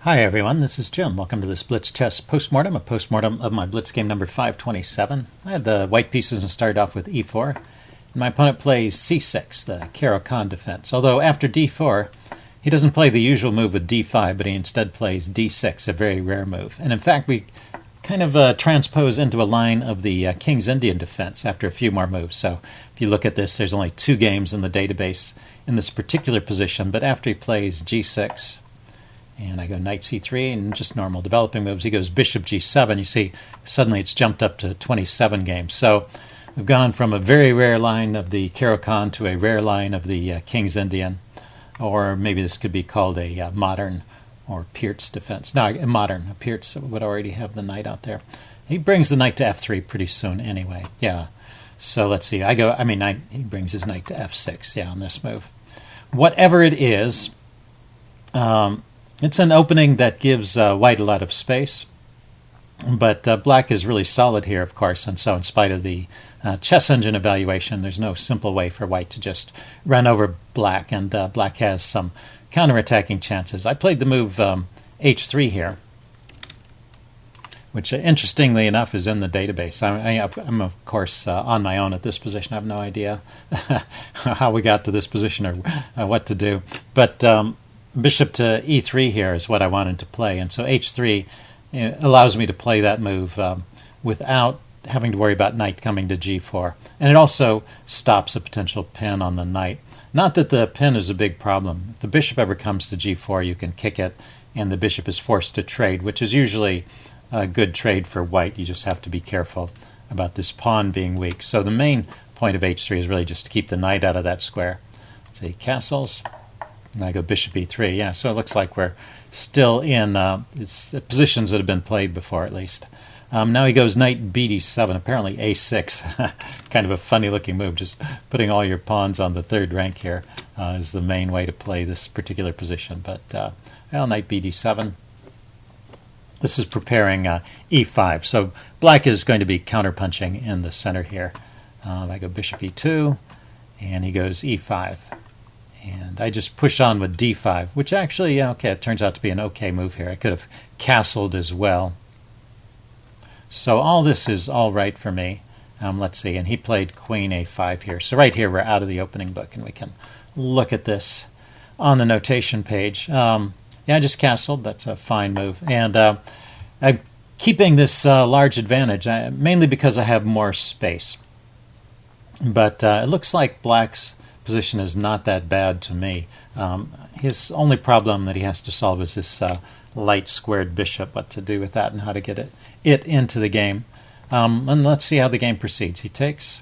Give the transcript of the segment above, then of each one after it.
Hi everyone, this is Jim. Welcome to this Blitz chess postmortem, a postmortem of my Blitz game number 527. I had the white pieces and started off with e4. And my opponent plays c6, the Caro-Kann defense. Although after d4, he doesn't play the usual move with d5, but he instead plays d6, a very rare move. And in fact, we kind of transpose into a line of the King's Indian defense after a few more moves. So if you look at this, there's only 2 games in the database in this particular position, but after he plays g6, and I go knight c3 and just normal developing moves. He goes bishop g7. You see, suddenly it's jumped up to 27 games. So we've gone from a very rare line of the Caro-Kann to a rare line of the King's Indian. Or maybe this could be called a modern or Peart's defense. No, a modern. A Peart's would already have the knight out there. He brings the knight to f3 pretty soon anyway. Yeah. So let's see. He brings his knight to f6, yeah, on this move. Whatever it is, it's an opening that gives white a lot of space, but black is really solid here, of course, and so in spite of the chess engine evaluation, there's no simple way for white to just run over black, and black has some counterattacking chances. I played the move h3 here, which interestingly enough is in the database. I'm of course, on my own at this position. I have no idea how we got to this position or what to do, but bishop to e3 here is what I wanted to play, and so h3 allows me to play that move without having to worry about knight coming to g4. And it also stops a potential pin on the knight. Not that the pin is a big problem. If the bishop ever comes to g4, you can kick it, and the bishop is forced to trade, which is usually a good trade for white. You just have to be careful about this pawn being weak. So the main point of h3 is really just to keep the knight out of that square. Let's see, castles. And I go bishop e3. Yeah, so it looks like we're still in it's positions that have been played before, at least. Now he goes knight bd7, apparently a6. Kind of a funny-looking move. Just putting all your pawns on the third rank here is the main way to play this particular position. But, well, knight bd7. This is preparing e5. So black is going to be counterpunching in the center here. I go bishop e2, and he goes e5. And I just push on with d5, which actually, okay, it turns out to be an okay move here. I could have castled as well. So all this is all right for me. Let's see, and he played queen a5 here. So right here we're out of the opening book, and we can look at this on the notation page. Yeah, I just castled. That's a fine move. And I'm keeping this large advantage, mainly because I have more space. But it looks like black's position is not that bad to me. His only problem that he has to solve is this light squared bishop, what to do with that and how to get it into the game. And let's see how the game proceeds. He takes,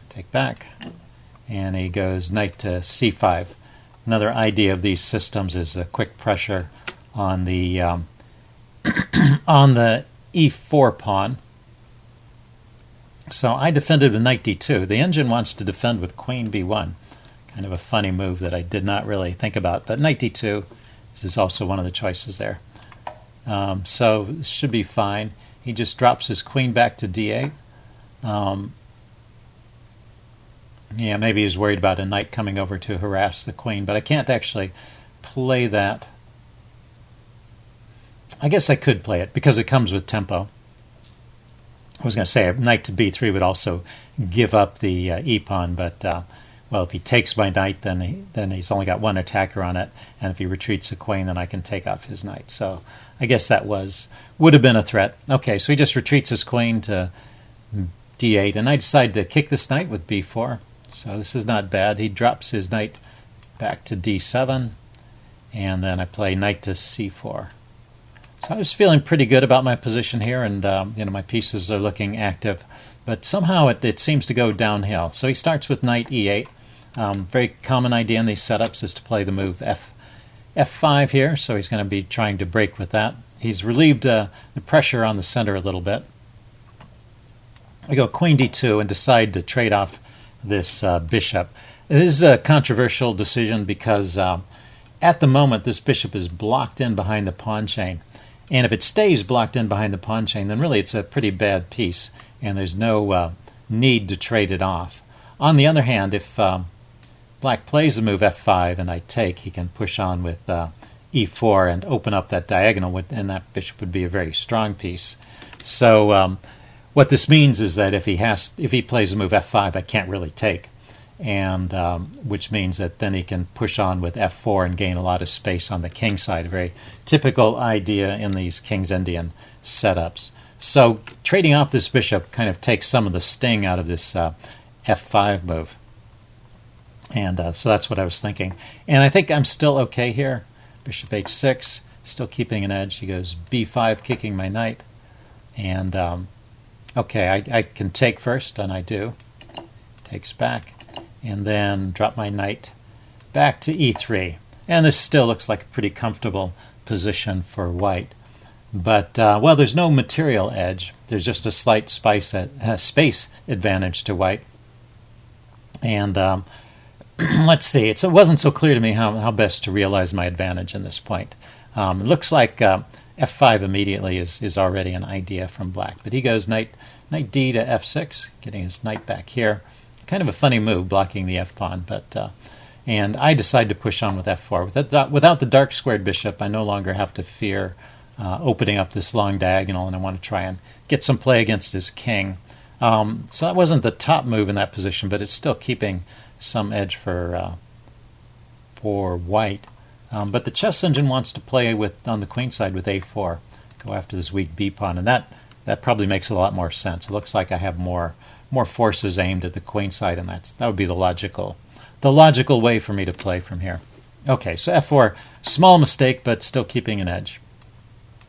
take back, and he goes knight to c5. Another idea of these systems is a quick pressure on the on the e4 pawn. So I defended with knight d2. The engine wants to defend with queen b1. Kind of a funny move that I did not really think about. But knight d2 this is also one of the choices there. So this should be fine. He just drops his queen back to d8. Yeah, maybe he's worried about a knight coming over to harass the queen, but I can't actually play that. I guess I could play it because it comes with tempo. I was going to say a knight to b3 would also give up the e-pawn, but well, if he takes my knight, then he's only got one attacker on it, and if he retreats the queen, then I can take off his knight. So I guess that would have been a threat. Okay, so he just retreats his queen to d8, and I decide to kick this knight with b4. So this is not bad. He drops his knight back to d7, and then I play knight to c4. So I was feeling pretty good about my position here, and my pieces are looking active, but somehow it seems to go downhill. So he starts with knight e8. Very common idea in these setups is to play the move f5 here, so he's going to be trying to break with that. He's relieved the pressure on the center a little bit. I go queen d2 and decide to trade off this bishop. This is a controversial decision because at the moment this bishop is blocked in behind the pawn chain. And if it stays blocked in behind the pawn chain, then really it's a pretty bad piece, and there's no need to trade it off. On the other hand, if black plays the move f5 and I take, he can push on with e4 and open up that diagonal, and that bishop would be a very strong piece. So what this means is that if he plays a move f5, I can't really take, and which means that then he can push on with f4 and gain a lot of space on the king side. A very typical idea in these King's Indian setups. So trading off this bishop kind of takes some of the sting out of this f5 move. And so that's what I was thinking. And I think I'm still okay here. Bishop h6, still keeping an edge. He goes b5, kicking my knight. And okay, I can take first, and I do. Takes back. And then drop my knight back to e3. And this still looks like a pretty comfortable position for white. But, well, there's no material edge. There's just a slight space advantage to white. And let's see. It wasn't so clear to me how best to realize my advantage in this point. It looks like f5 immediately is already an idea from black. But he goes knight d to f6, getting his knight back here. Kind of a funny move, blocking the f-pawn. But and I decide to push on with f4. Without the dark squared bishop, I no longer have to fear opening up this long diagonal, and I want to try and get some play against his king. So that wasn't the top move in that position, but it's still keeping some edge for white. But the chess engine wants to play on the queen side with a4, go after this weak b pawn, and that probably makes a lot more sense. It looks like I have more forces aimed at the queen side, and that would be the logical way for me to play from here. Okay, so f4, small mistake, but still keeping an edge.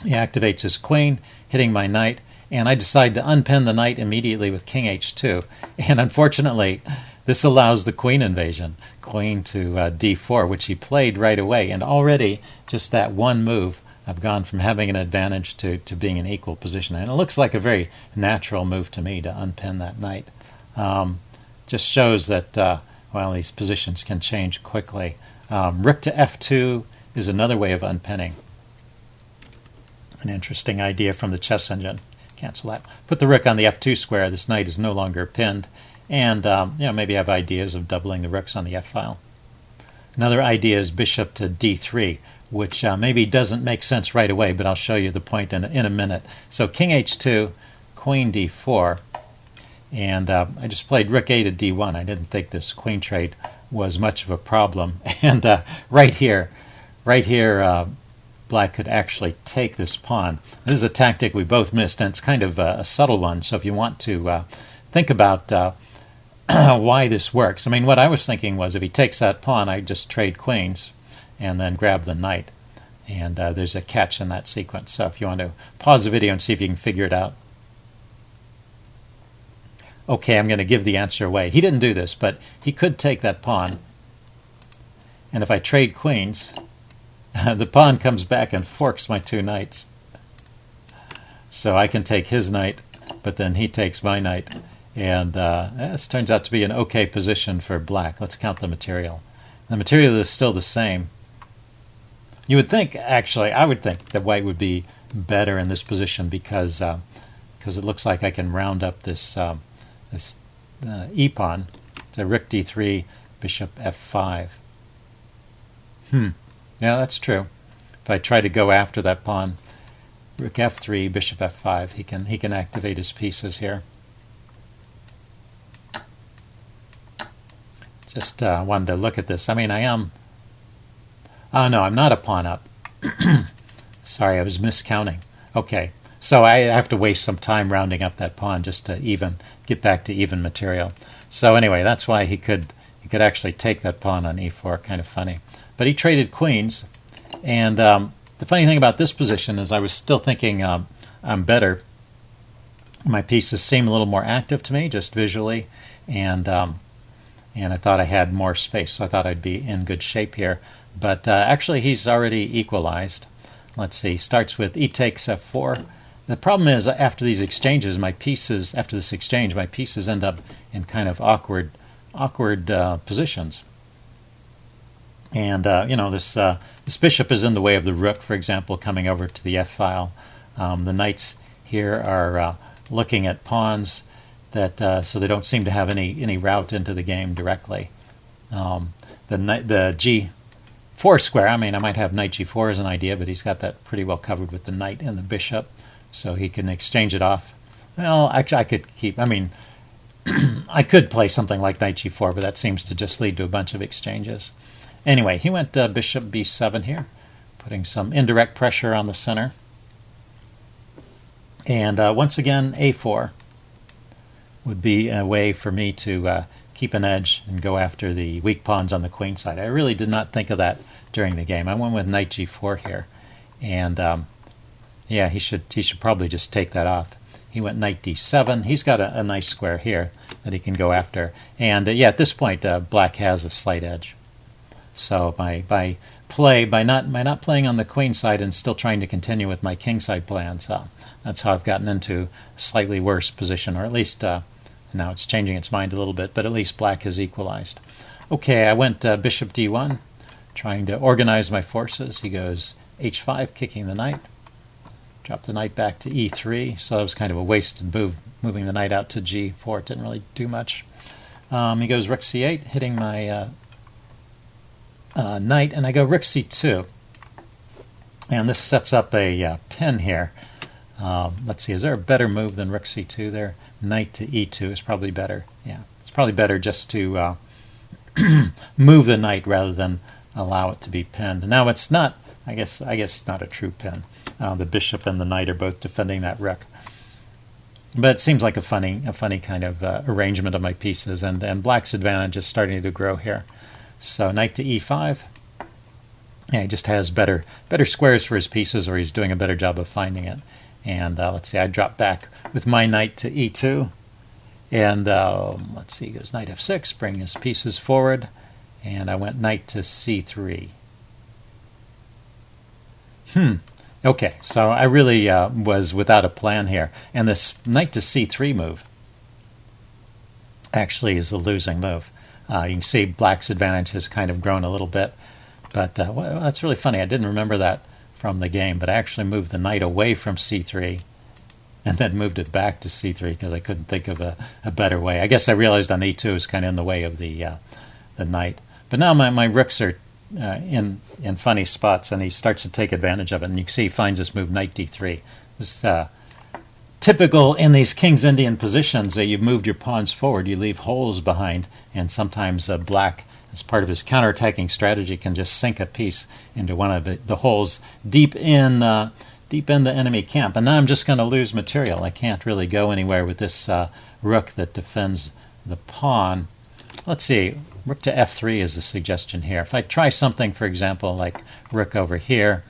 He activates his queen, hitting my knight, and I decide to unpin the knight immediately with king h2. And unfortunately, this allows the queen invasion, queen to d4, which he played right away. And already, just that one move, I've gone from having an advantage to being in equal position. And it looks like a very natural move to me to unpin that knight. Just shows that, well, these positions can change quickly. Rook to f2 is another way of unpinning. An interesting idea from the chess engine. Cancel that. Put the rook on the f2 square. This knight is no longer pinned. And maybe have ideas of doubling the rooks on the f-file. Another idea is bishop to d3, which maybe doesn't make sense right away, but I'll show you the point in a minute. So king h2, queen d4, and I just played rook a to d1. I didn't think this queen trade was much of a problem. And right here, black could actually take this pawn. This is a tactic we both missed, and it's kind of a subtle one. So if you want to think about why this works. I mean, what I was thinking was if he takes that pawn, I just trade queens and then grab the knight. And there's a catch in that sequence. So if you want to pause the video and see if you can figure it out. Okay, I'm going to give the answer away. He didn't do this, but he could take that pawn. And if I trade queens, the pawn comes back and forks my two knights. So I can take his knight, but then he takes my knight. And this turns out to be an okay position for black. Let's count the material. The material is still the same. You would think, actually, I would think that white would be better in this position because it looks like I can round up this e-pawn to rook d3, bishop f5. Yeah, that's true. If I try to go after that pawn, rook f3, bishop f5, he can activate his pieces here. Just wanted to look at this. I mean, I am... Oh, no, I'm not a pawn up. Sorry, I was miscounting. Okay, so I have to waste some time rounding up that pawn just to get back to even material. So anyway, that's why he could actually take that pawn on e4. Kind of funny. But he traded queens. And the funny thing about this position is I was still thinking I'm better. My pieces seem a little more active to me, just visually. And I thought I had more space, so I thought I'd be in good shape here. But actually, he's already equalized. Let's see, starts with e takes f4. The problem is, after these exchanges, after this exchange, my pieces end up in kind of awkward positions. And this bishop is in the way of the rook, for example, coming over to the f-file. The knights here are looking at pawns that so they don't seem to have any route into the game directly. The 4 square. I mean, I might have knight g4 as an idea, but he's got that pretty well covered with the knight and the bishop, so he can exchange it off. Well, actually, I could keep. I mean, I could play something like knight g4, but that seems to just lead to a bunch of exchanges. Anyway, he went bishop b7 here, putting some indirect pressure on the center. And once again, a4 would be a way for me to keep an edge and go after the weak pawns on the queen side. I really did not think of that during the game. I went with knight g4 here, and yeah, he should probably just take that off. He went knight d7. He's got a nice square here that he can go after, and yeah, at this point, black has a slight edge. So by not playing on the queen side and still trying to continue with my king side plans, that's how I've gotten into a slightly worse position, or at least now it's changing its mind a little bit, but at least black has equalized. Okay, I went bishop d1, trying to organize my forces. He goes h5, kicking the knight. Drop the knight back to e3, so that was kind of a wasted move, moving the knight out to g4. It didn't really do much. He goes rook c8, hitting my knight, and I go rook c2. And this sets up a pin here. Let's see, is there a better move than rook c2 there? Knight to e2 is probably better. Yeah, it's probably better just to move the knight rather than allow it to be pinned. Now it's not, I guess it's not a true pin. The bishop and the knight are both defending that rook. But it seems like a funny kind of arrangement of my pieces, and black's advantage is starting to grow here. So knight to e5. Yeah, he just has better squares for his pieces, or he's doing a better job of finding it. And let's see, I drop back with my knight to e2. And let's see, he goes knight f6, bring his pieces forward. And I went knight to c3. Okay, so I really was without a plan here. And this knight to c3 move actually is the losing move. You can see black's advantage has kind of grown a little bit. But well, that's really funny. I didn't remember that from the game, but I actually moved the knight away from c3 and then moved it back to c3 because I couldn't think of a better way. I guess I realized on e2 is kind of in the way of the knight. But now my rooks are in funny spots, and he starts to take advantage of it. And you can see he finds this move, knight d3. This typical in these King's Indian positions that you've moved your pawns forward, you leave holes behind, and sometimes black, as part of his counterattacking strategy, can just sink a piece into one of the holes deep in the enemy camp. And now I'm just going to lose material. I can't really go anywhere with this rook that defends the pawn. Let's see, rook to f3 is the suggestion here. If I try something, for example, like rook over here,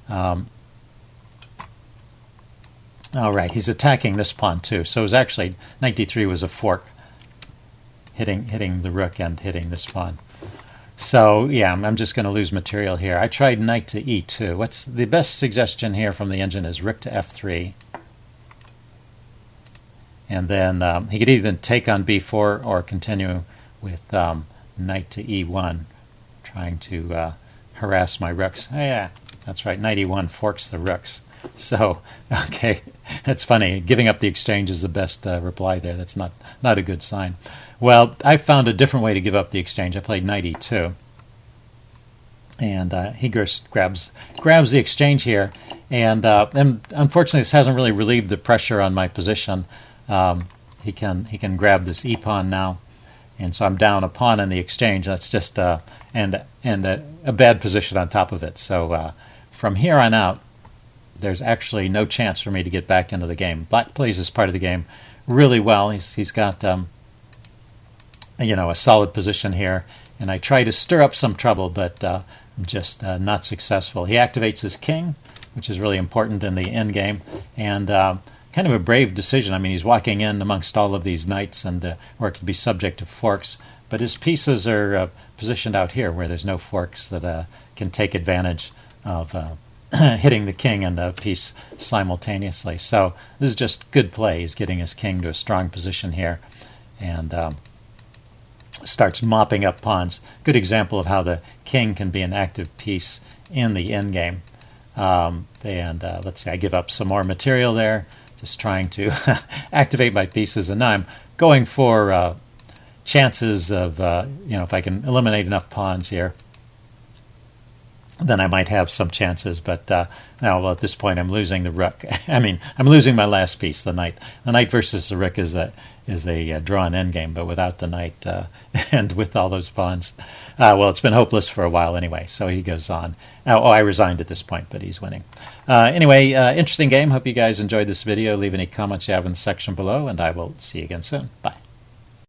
all right, he's attacking this pawn too. So it was actually, knight d3 was a fork, hitting the rook and hitting this pawn. So yeah, I'm just going to lose material here. I tried knight to e2. What's the best suggestion here from the engine is rook to f3. And then he could either take on b4 or continue with knight to e1, trying to harass my rooks. Oh, yeah, that's right, knight e1 forks the rooks. So, okay, that's funny. Giving up the exchange is the best reply there. That's not a good sign. Well, I found a different way to give up the exchange. I played knight e2. And he grabs the exchange here. And unfortunately, this hasn't really relieved the pressure on my position. He can grab this e-pawn now. And so I'm down a pawn in the exchange. That's just and a bad position on top of it. So from here on out, there's actually no chance for me to get back into the game. Black plays this part of the game really well. He's got a solid position here, and I try to stir up some trouble, but I'm just not successful. He activates his king, which is really important in the end game, and kind of a brave decision. I mean, he's walking in amongst all of these knights, and where it could be subject to forks, but his pieces are positioned out here where there's no forks that can take advantage of hitting the king and the piece simultaneously. So this is just good play. He's getting his king to a strong position here, and starts mopping up pawns. Good example of how the king can be an active piece in the endgame. Let's see, I give up some more material there, just trying to activate my pieces, and now I'm going for chances of, if I can eliminate enough pawns here. then I might have some chances. But now, well, at this point, I'm losing the rook. I mean, I'm losing my last piece, the knight. The knight versus the rook is a drawn endgame, but without the knight and with all those pawns, well, it's been hopeless for a while anyway. So he goes on. I resigned at this point, but he's winning. Anyway, interesting game. Hope you guys enjoyed this video. Leave any comments you have in the section below, and I will see you again soon. Bye.